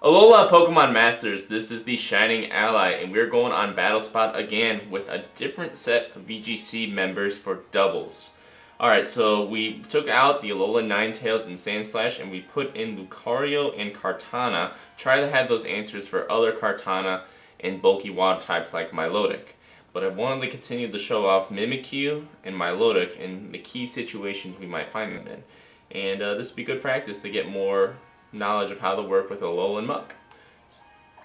Alola Pokemon Masters, this is the Shining Ally, and we're going on Battlespot again with a different set of VGC members for doubles. Alright, so we took out the Alola Ninetales and Sandslash, and we put in Lucario and Kartana. Try to have those answers for other Kartana and bulky water types like Milotic. But I wanted to continue to show off Mimikyu and Milotic in the key situations we might find them in. And this would be good practice to get more knowledge of how to work with Alola and Muck,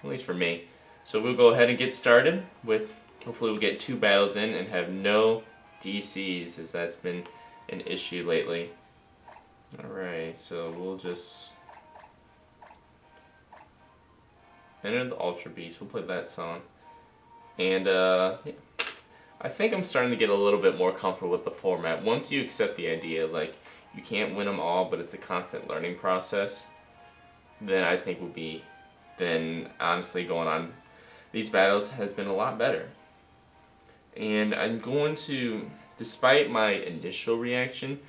at least for me. So we'll go ahead and get started with, hopefully we'll get 2 battles in and have no DCs, as that's been an issue lately. Alright, so we'll just enter the Ultra Beast. We'll play that song. And yeah. I think I'm starting to get a little bit more comfortable with the format. Once you accept the idea, like, you can't win them all, but it's a constant learning process, then I think then honestly going on these battles has been a lot better. And I'm going to, despite my initial reaction,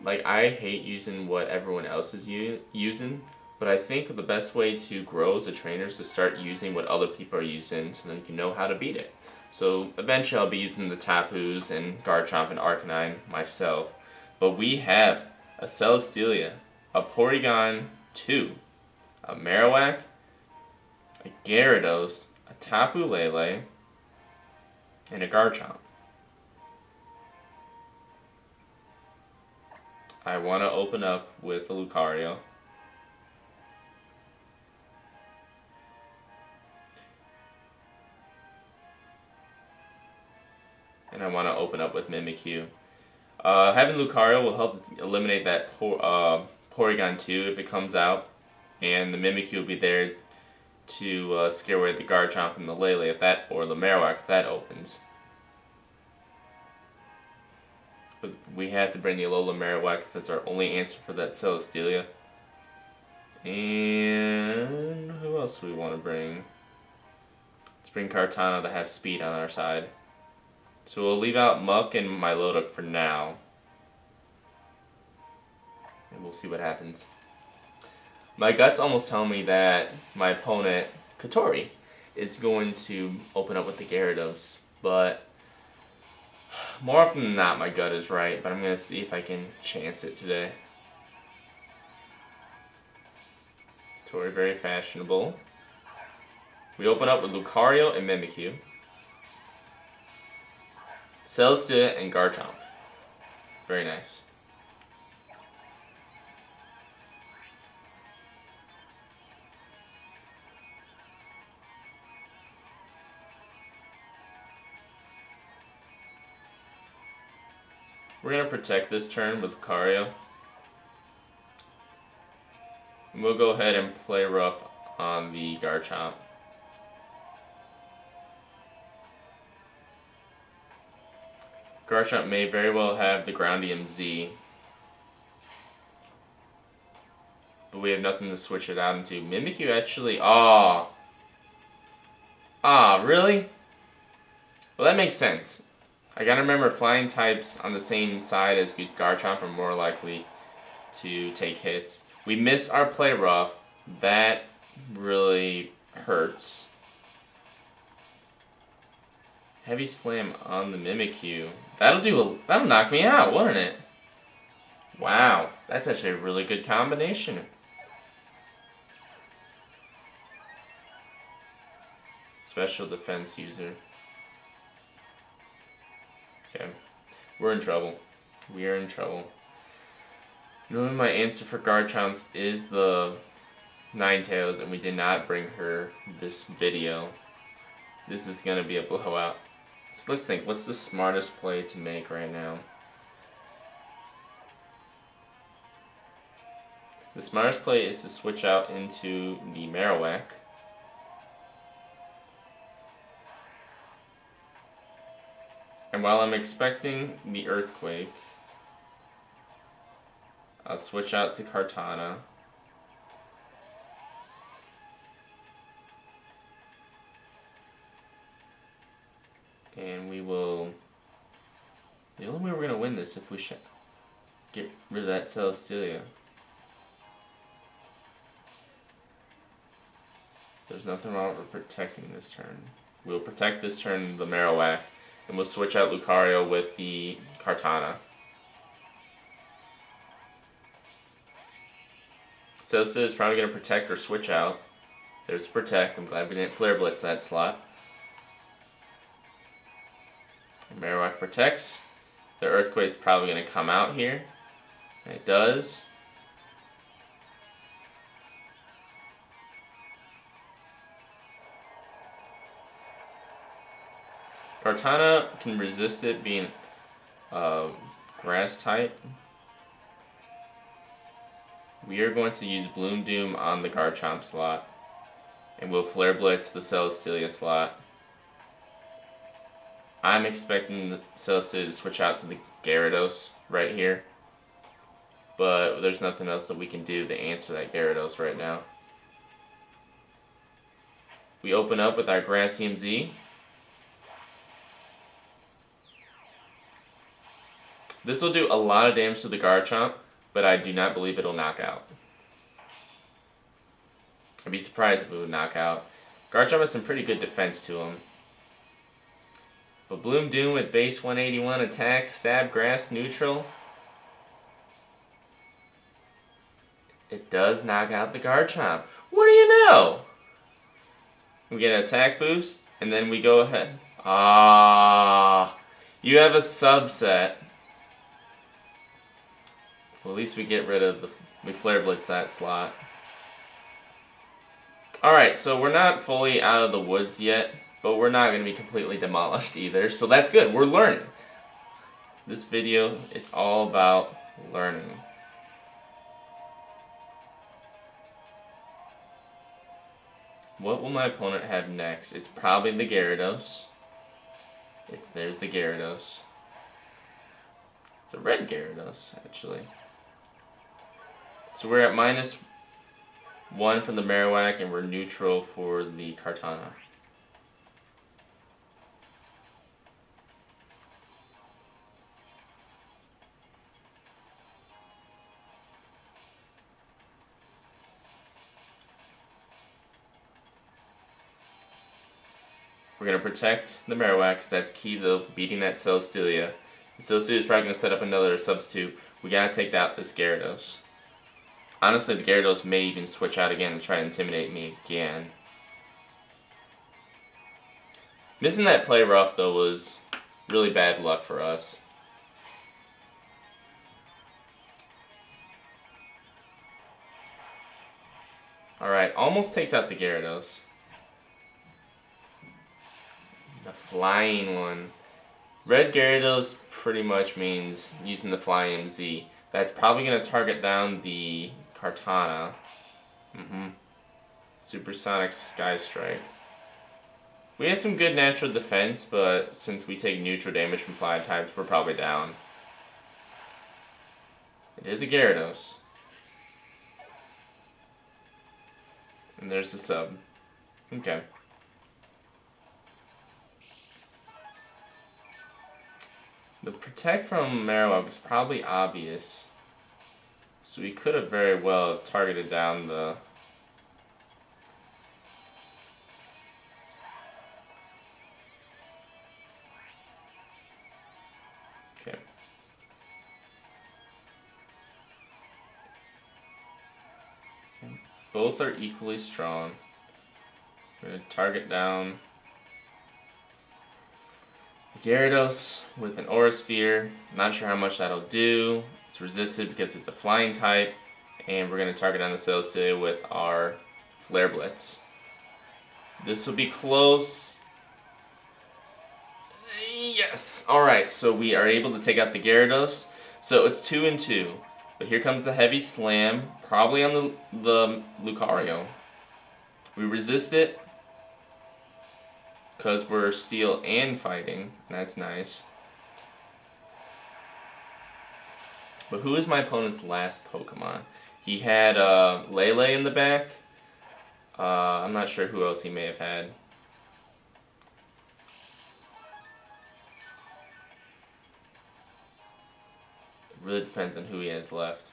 like, I hate using what everyone else is using, but I think the best way to grow as a trainer is to start using what other people are using so that you can know how to beat it. So eventually I'll be using the Tapus and Garchomp and Arcanine myself, but we have a Celesteela, a Porygon 2, a Marowak, a Gyarados, a Tapu Lele, and a Garchomp. I want to open up with a Lucario. And I want to open up with Mimikyu. Having Lucario will help eliminate that Porygon 2 if it comes out. And the Mimikyu will be there to scare away the Garchomp and the Lele if that, or the Marowak if that opens. But we have to bring the Alola Marowak because that's our only answer for that Celesteela. And who else do we want to bring? Let's bring Kartana to have speed on our side. So we'll leave out Muck and Milotic for now. And we'll see what happens. My gut's almost telling me that my opponent, Kotori, is going to open up with the Gyarados. But more often than not, my gut is right. But I'm going to see if I can chance it today. Kotori, very fashionable. We open up with Lucario and Mimikyu, Celesteela and Garchomp. Very nice. We're going to protect this turn with Lucario. And we'll go ahead and play rough on the Garchomp. Garchomp may very well have the Groundium Z, but we have nothing to switch it out into. Mimikyu actually, really? Well, that makes sense. I gotta remember flying types on the same side as Garchomp are more likely to take hits. We miss our play rough. That really hurts. Heavy Slam on the Mimikyu. That'll knock me out, won't it? Wow, that's actually a really good combination. Special defense user. Okay, we're in trouble. We are in trouble. Knowing my answer for Garchomp is the Ninetales, and we did not bring her this video. This is gonna be a blowout. So let's think, what's the smartest play to make right now? The smartest play is to switch out into the Marowak. And while I'm expecting the Earthquake, I'll switch out to Kartana. And we will... The only way we're going to win this if we get rid of that Celesteela. There's nothing wrong with protecting this turn. We'll protect this turn the Marowak, and we'll switch out Lucario with the Kartana. Celestia is probably going to protect or switch out. There's protect. I'm glad we didn't Flare Blitz that slot. Marowak protects. The Earthquake's probably going to come out here. And it does. Kartana can resist it being grass type. We are going to use Bloom Doom on the Garchomp slot. And we'll Flare Blitz the Celesteela slot. I'm expecting the Celesteela to switch out to the Gyarados right here. But there's nothing else that we can do to answer that Gyarados right now. We open up with our Grassium Z. This will do a lot of damage to the Garchomp, but I do not believe it'll knock out. I'd be surprised if it would knock out. Garchomp has some pretty good defense to him. But Bloom Doom with base 181 attack, stab, grass, neutral. It does knock out the Garchomp. What do you know? We get an attack boost, and then we go ahead. Ah, you have a subset. Well, at least we get rid of the... We Flare Blitz that slot. Alright, so we're not fully out of the woods yet, but we're not going to be completely demolished either, so that's good. We're learning. This video is all about learning. What will my opponent have next? It's probably the Gyarados. There's the Gyarados. It's a red Gyarados, actually. So we're at -1 from the Marowak, and we're neutral for the Kartana. We're going to protect the Marowak, because that's key to beating that Celesteela. The Celesteela is probably going to set up another substitute. We got to take out this Gyarados. Honestly, the Gyarados may even switch out again and try to intimidate me again. Missing that play rough, though, was really bad luck for us. Alright, almost takes out the Gyarados. The flying one. Red Gyarados pretty much means using the Flying Z. That's probably going to target down the Kartana. Supersonic Sky Strike. We have some good natural defense, but since we take neutral damage from flying types, we're probably down. It is a Gyarados. And there's the sub. Okay. The protect from Marowak is probably obvious. So we could have very well targeted down the... Okay. Both are equally strong. We're going to target down the Gyarados with an Aura Sphere. Not sure how much that'll do. It's resisted because it's a flying type. And we're going to target down the Celesteela with our Flare Blitz. This will be close. Yes! Alright, so we are able to take out the Gyarados. So it's 2 and 2. But here comes the heavy slam, probably on the Lucario. We resist it, because we're steel and fighting. That's nice. But who is my opponent's last Pokemon? He had Lele in the back. I'm not sure who else he may have had. It really depends on who he has left.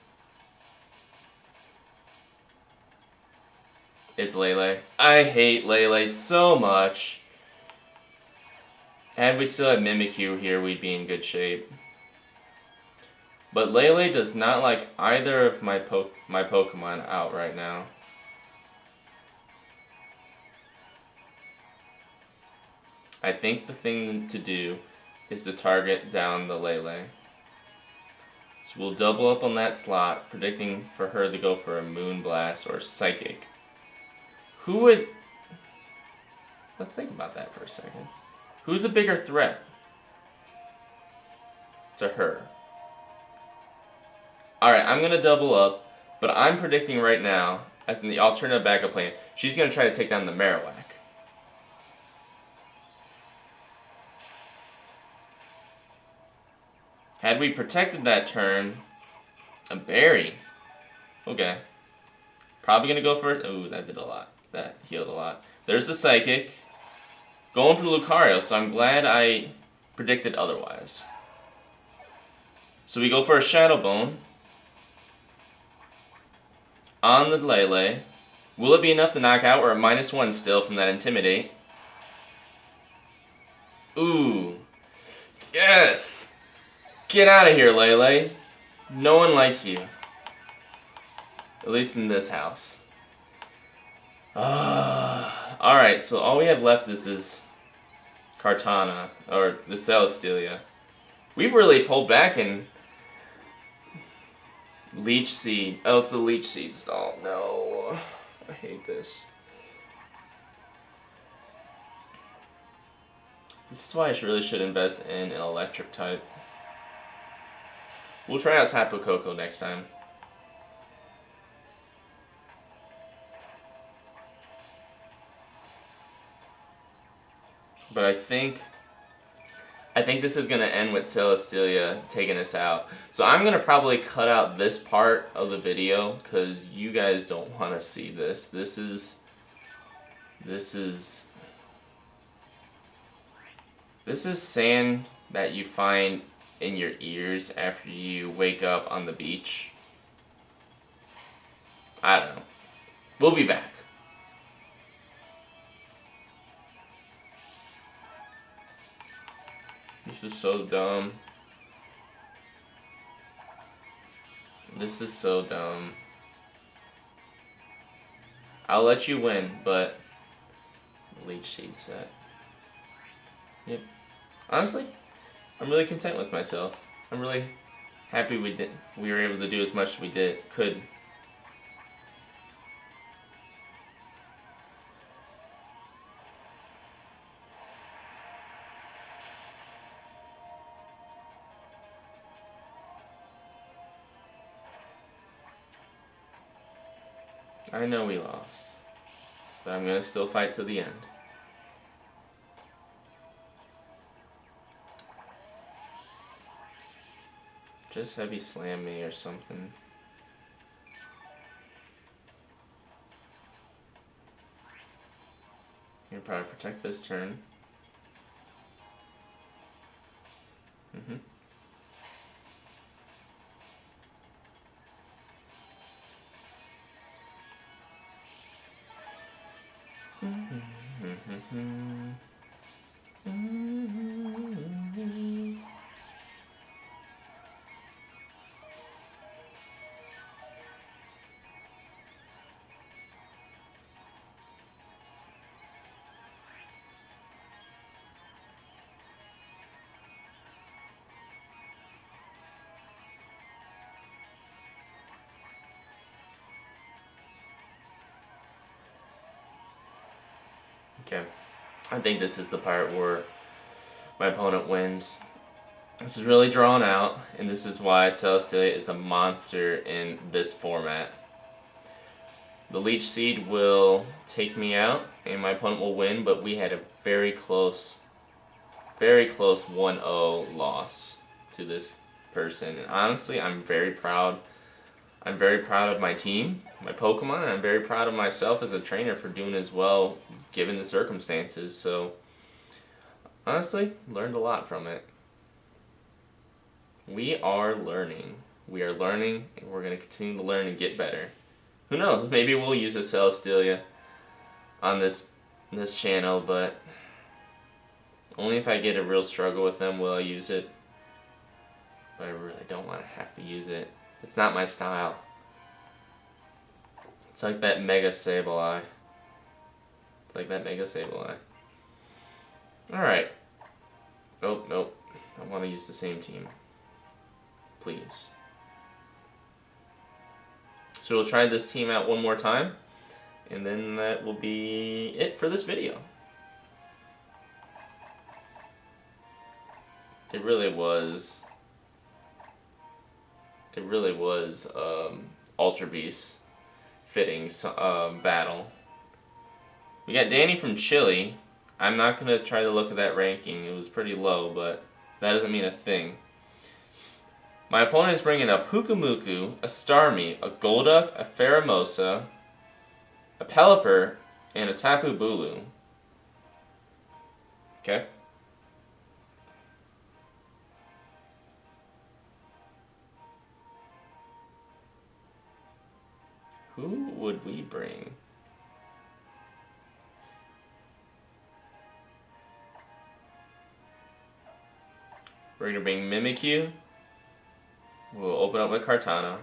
It's Lele. I hate Lele so much. Had we still had Mimikyu here, we'd be in good shape. But Lele does not like either of my Pokemon out right now. I think the thing to do is to target down the Lele. So we'll double up on that slot, predicting for her to go for a Moonblast or Psychic. Who would... Let's think about that for a second. Who's a bigger threat to her? Alright, I'm going to double up, but I'm predicting right now, as in the alternative backup plan, she's going to try to take down the Marowak. Had we protected that turn, a Berry. Okay. Probably going to go for it. Ooh, that did a lot. That healed a lot. There's the Psychic. Going for the Lucario, so I'm glad I predicted otherwise. So we go for a Shadow Bone. On the Lele. Will it be enough to knock out? We're at -1 still from that Intimidate. Ooh. Yes! Get out of here, Lele. No one likes you. At least in this house. Alright, so all we have left is this Kartana, or the Celesteela. We've really pulled back in Leech Seed. Oh, it's the Leech Seed stall. No. I hate this. This is why I really should invest in an electric type. We'll try out Tapu Koko next time. But I think this is going to end with Celesteela taking us out. So I'm going to probably cut out this part of the video because you guys don't want to see this. This is sand that you find in your ears after you wake up on the beach. I don't know. We'll be back. This is so dumb. This is so dumb. I'll let you win, but Leech Seed set. Yep. Honestly, I'm really content with myself. I'm really happy we were able to do as much as we could. I know we lost, but I'm gonna still fight to the end. Just heavy slam me or something. You'll probably protect this turn. Okay, I think this is the part where my opponent wins. This is really drawn out, and this is why Celesteela is a monster in this format. The Leech Seed will take me out, and my opponent will win, but we had a very close 1-0 loss to this person. And honestly, I'm very proud. I'm very proud of my team, my Pokemon, and I'm very proud of myself as a trainer for doing as well given the circumstances. So, honestly, learned a lot from it. We are learning. We are learning, and we're going to continue to learn and get better. Who knows? Maybe we'll use a Celesteela on this channel, but only if I get a real struggle with them will I use it. But I really don't want to have to use it. It's not my style. It's like that Mega Sableye. It's like that Mega Sableye. Alright. Nope, nope. I want to use the same team. Please. So we'll try this team out one more time, and then that will be it for this video. It really was Ultra Beast fitting battle. We got Danny from Chile. I'm not going to try to look at that ranking. It was pretty low, but that doesn't mean a thing. My opponent is bringing a Pukumuku, a Starmie, a Golduck, a Pheromosa, a Pelipper, and a Tapu Bulu. Okay. Who would we bring? We're going to bring Mimikyu. We'll open up with Kartana.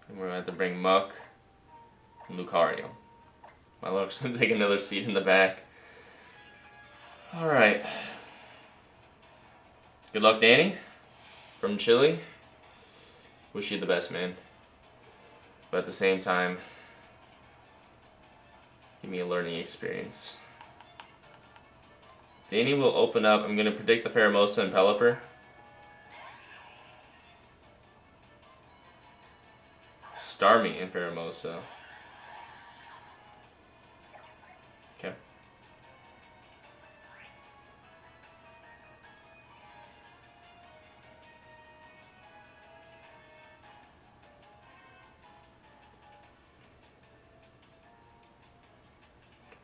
And we're going to have to bring Muck and Lucario. My luck's going to take another seat in the back. Alright. Good luck, Danny. From Chile. Wish you the best, man. But at the same time, give me a learning experience. Danny will open up. I'm going to predict the Pheromosa and Pelipper. Starmie and Pheromosa. Okay.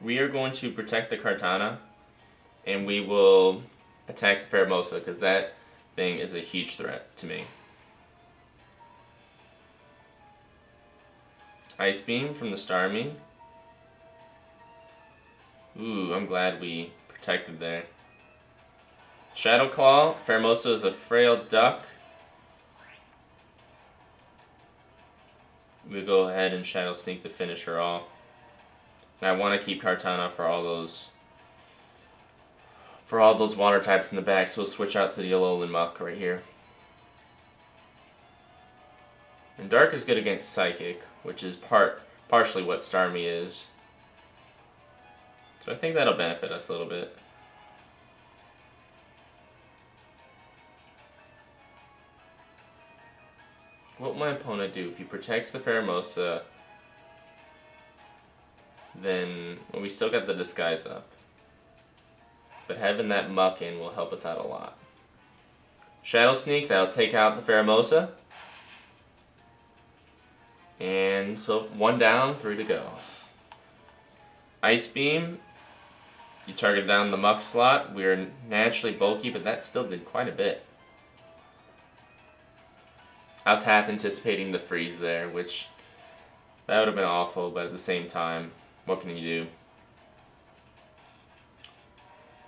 We are going to protect the Kartana, and we will attack the Pheromosa, because that thing is a huge threat to me. Ice Beam from the Starmie. Ooh, I'm glad we protected there. Shadow Claw. Pheromosa is a frail duck. We'll go ahead and Shadow Sneak to finish her off. And I want to keep Kartana for all those water types in the back, so we'll switch out to the Alolan Muck right here. And Dark is good against Psychic, which is partially what Starmie is. So I think that'll benefit us a little bit. What will my opponent do? If he protects the Pheromosa, then well, we still got the Disguise up. But having that Muck in will help us out a lot. Shadow Sneak, that'll take out the Pheromosa. And so 1 down, 3 to go. Ice Beam, you target down the Muck slot. We're naturally bulky, but that still did quite a bit. I was half anticipating the freeze there, which that would have been awful, but at the same time, what can you do?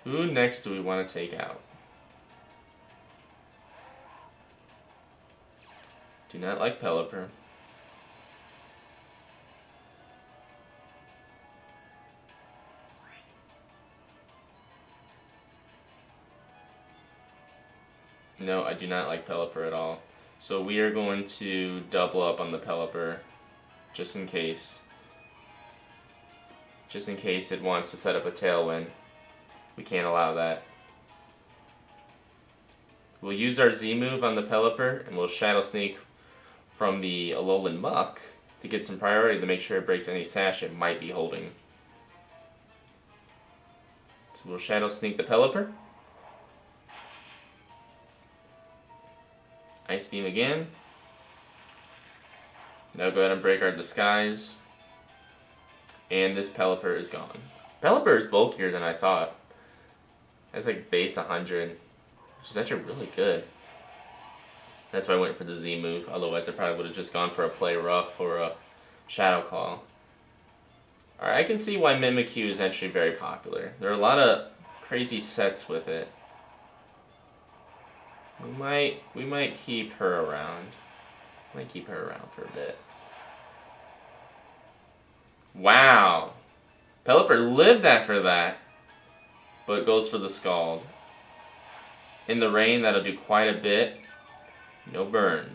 Who next do we want to take out? Do not like Pelipper. No, I do not like Pelipper at all. So we are going to double up on the Pelipper, just in case. Just in case it wants to set up a Tailwind. We can't allow that. We'll use our Z move on the Pelipper, and we'll Shadow Sneak from the Alolan Muck to get some priority to make sure it breaks any sash it might be holding. So we'll Shadow Sneak the Pelipper. Ice Beam again. Now go ahead and break our Disguise. And this Pelipper is gone. Pelipper is bulkier than I thought. It's like base 100, which is actually really good. That's why I went for the Z move. Otherwise, I probably would have just gone for a play rough or a Shadow Call. Alright, I can see why Mimikyu is actually very popular. There are a lot of crazy sets with it. We might keep her around. Might keep her around for a bit. Wow! Pelipper lived after that, but goes for the Scald. In the rain, that'll do quite a bit. No burn.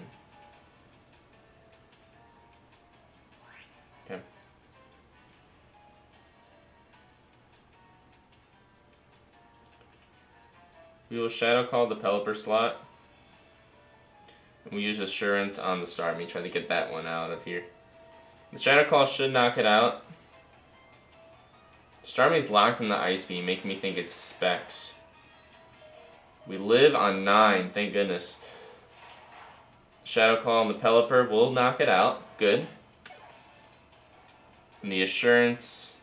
Okay. We will Shadow Call the Pelipper slot. And we use Assurance on the Starmie, try to get that one out of here. The Shadow Call should knock it out. Starmie's locked in the Ice Beam, making me think it's Specs. We live on 9, thank goodness. Shadow Claw on the Pelipper will knock it out. Good. And the Assurance,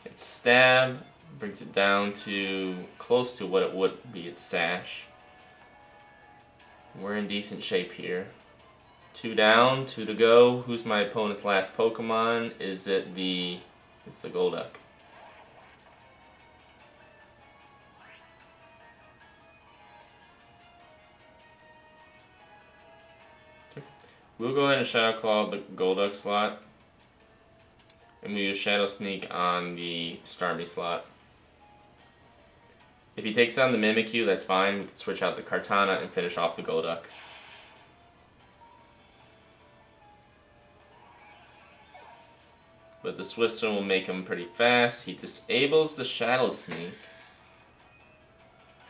its Stab brings it down to close to what it would be its Sash. We're in decent shape here. 2 down, 2 to go. Who's my opponent's last Pokemon? Is it the... It's the Golduck. We'll go ahead and Shadow Claw the Golduck slot. And we use Shadow Sneak on the Starmie slot. If he takes down the Mimikyu, that's fine. We can switch out the Kartana and finish off the Golduck. But the Swiftstone will make him pretty fast. He disables the Shadow Sneak.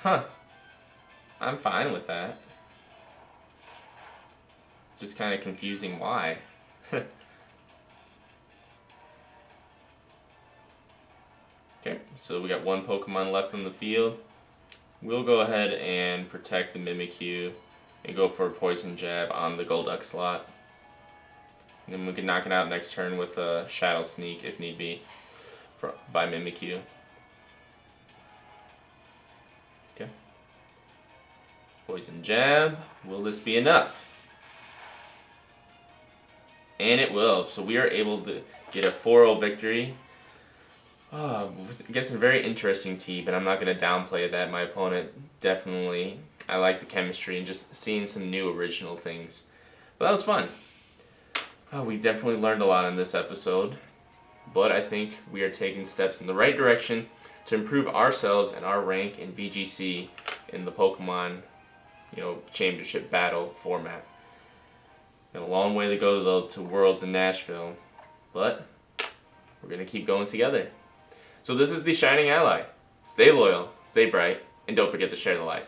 Huh. I'm fine with that. Just kind of confusing why. Okay, so we got 1 Pokemon left on the field. We'll go ahead and protect the Mimikyu and go for a Poison Jab on the Golduck slot. And then we can knock it out next turn with a Shadow Sneak if need be by Mimikyu. Okay. Poison Jab. Will this be enough? And it will. So we are able to get a 4-0 victory. Against a very interesting team, but I'm not going to downplay that. My opponent definitely, I like the chemistry and just seeing some new original things. But that was fun. We definitely learned a lot in this episode, but I think we are taking steps in the right direction to improve ourselves and our rank in VGC in the Pokemon, championship battle format. Got a long way to go though to Worlds in Nashville, but we're going to keep going together. So this is the Shining Ally. Stay loyal, stay bright, and don't forget to share the light.